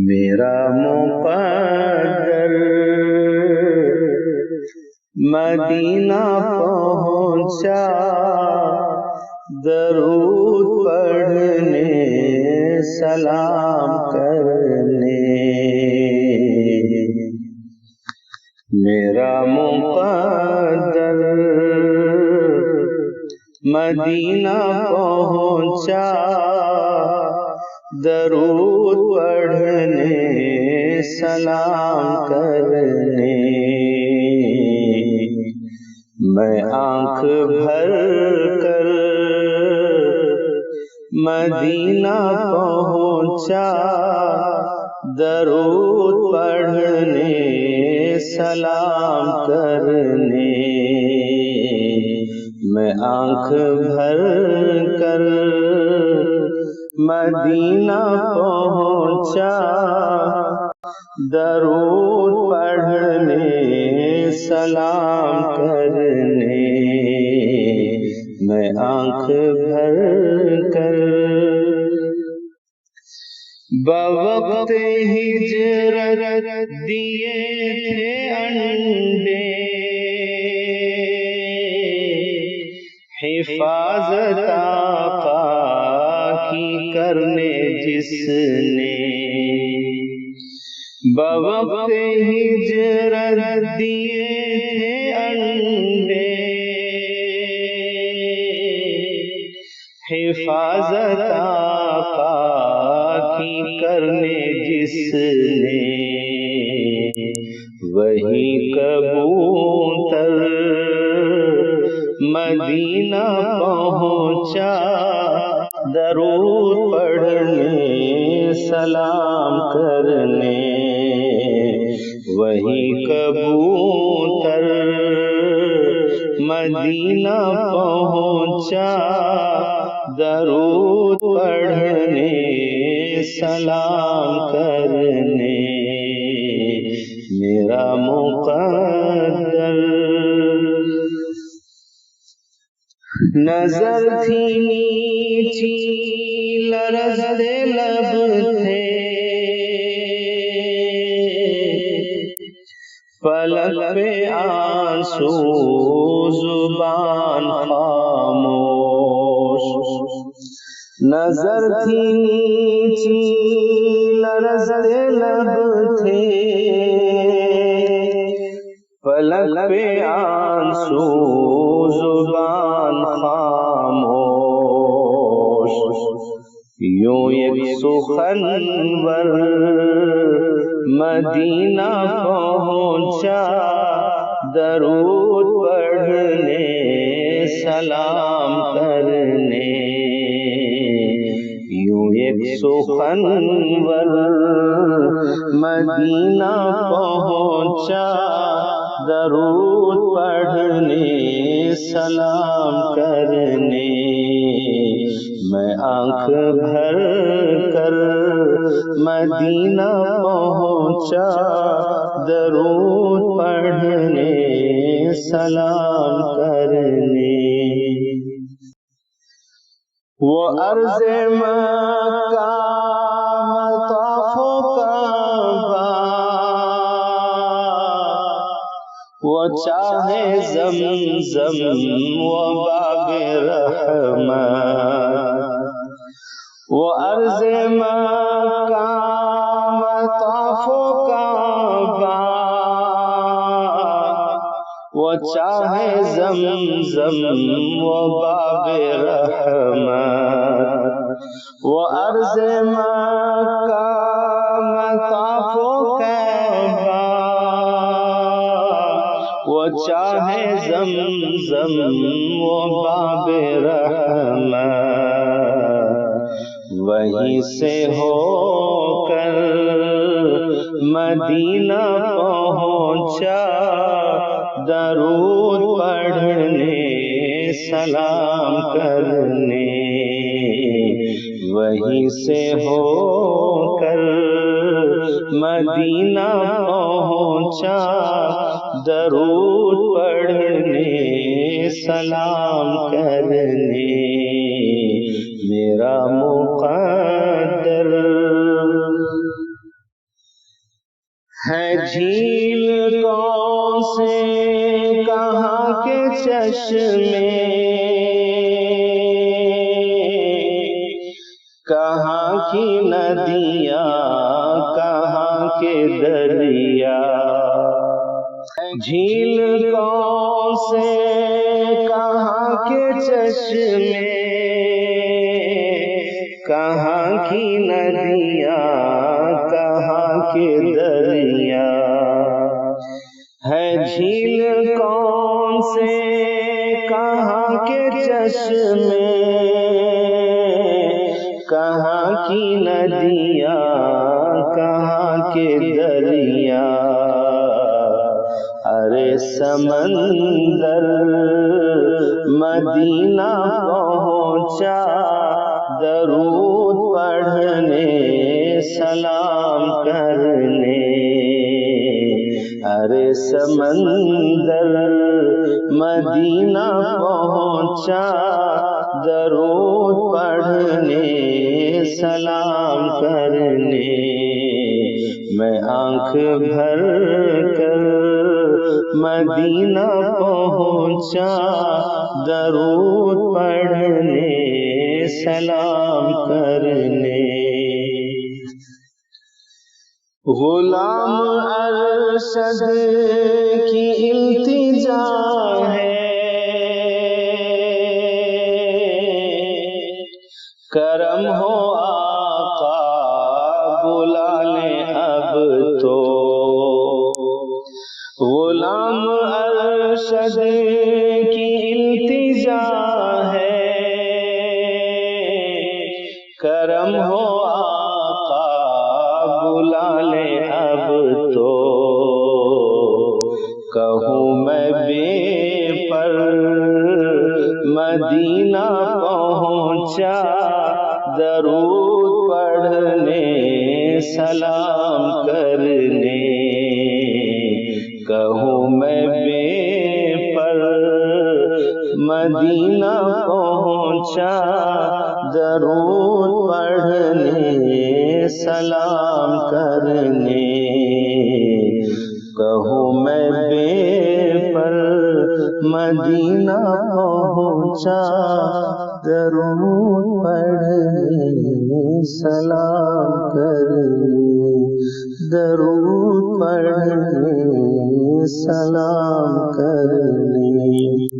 میرا مقدر مدینہ پہنچا، درود پڑھنے سلام کرنے۔ میرا مقدر مدینہ پہنچا، درود پڑھنے سلام کرنے۔ میں آنکھ بھر کر مدینہ پہنچا، درود پڑھنے سلام کرنے۔ میں آنکھ بھر کر مدینہ پہنچا، درود پڑھنے سلام کرنے۔ میں آنکھ بھر کر بوقت ہجرت دیے تھے انڈے، حفاظت آقا کی کرنے جس نے۔ بوقت ہجرت دیے تھے انڈے، حفاظت آقا کی کرنے جس نے۔ وہی کبوتر مدینہ پہنچا، درود پڑھنے سلام کرنے۔ وہی کبوتر مدینہ پہنچا، درود پڑھنے سلام کرنے۔ میرا مقدر نظر تھی میٹھی لرزتے لب تھے، پلک پہ آنسو زبان خاموش۔ نظر تھی میٹھی لرزتے لب تھے، پلک پہ آنسو زبان خاموش۔ یوں ایک سخنور مدینہ پہنچا، درود پڑھنے سلام کرنے۔ یوں ایک سخنور مدینہ پہنچا، درود پڑھنے سلام کرنے۔ میں آنکھ بھر کر مدینہ پہنچا، درود پڑھنے سلام کرنے۔ وہ عرض مکہ مطاف و کعبہ، وہ چاہے زمزم و باب رحمت۔ وہ عرض مکہ مطاف و کعبہ، وہ چاہے زمزم و باب رحمت۔ وہ عرض مکہ مطاف و کعبہ، وہ چاہے زمزم و باب رحمت۔ وہیں سے ہو کر مدینہ پہنچا، درود پڑھنے سلام کرنے۔ وہیں سے ہو کر مدینہ پہنچا، درود پڑھنے سلام کرنے۔ میرا مقدر ہے جھیل کون سے کہاں کے چشمے، کہاں کی ندیاں کہاں کے دریا، جھیل کون سے کہاں کے چشمے، کہاں کی ندیاں کہاں کے دریا، ہے جھیل کون سے کہاں کے چشمے، کہاں کی ندیاں کہاں کے دریا، ارے سمندر مدینہ پہنچا درود پڑھنے سلام کرنے، ارے سمندر مدینہ پہنچا درود پڑھنے سلام کرنے، میں آنکھ بھر کر مدینہ پہنچا درود پڑھنے سلام کرنے، غلام ارشد کی التجا ہے، کرم ہو آقا بلا لیں اب تو، غلام ارشد کی التجا ہے، کرم ہو آقا بلا لیں اب تو، کہوں میں بے پر مدینہ پہنچا درود پڑھنے سلام کرنے، کہوں میں بے پر مدینہ پہنچا درود پڑھنے سلام کرنے، کہوں میں بے پر مدینہ پہنچا درود پڑھنے سلام کرنے، درود پڑھنے سلام کرنے۔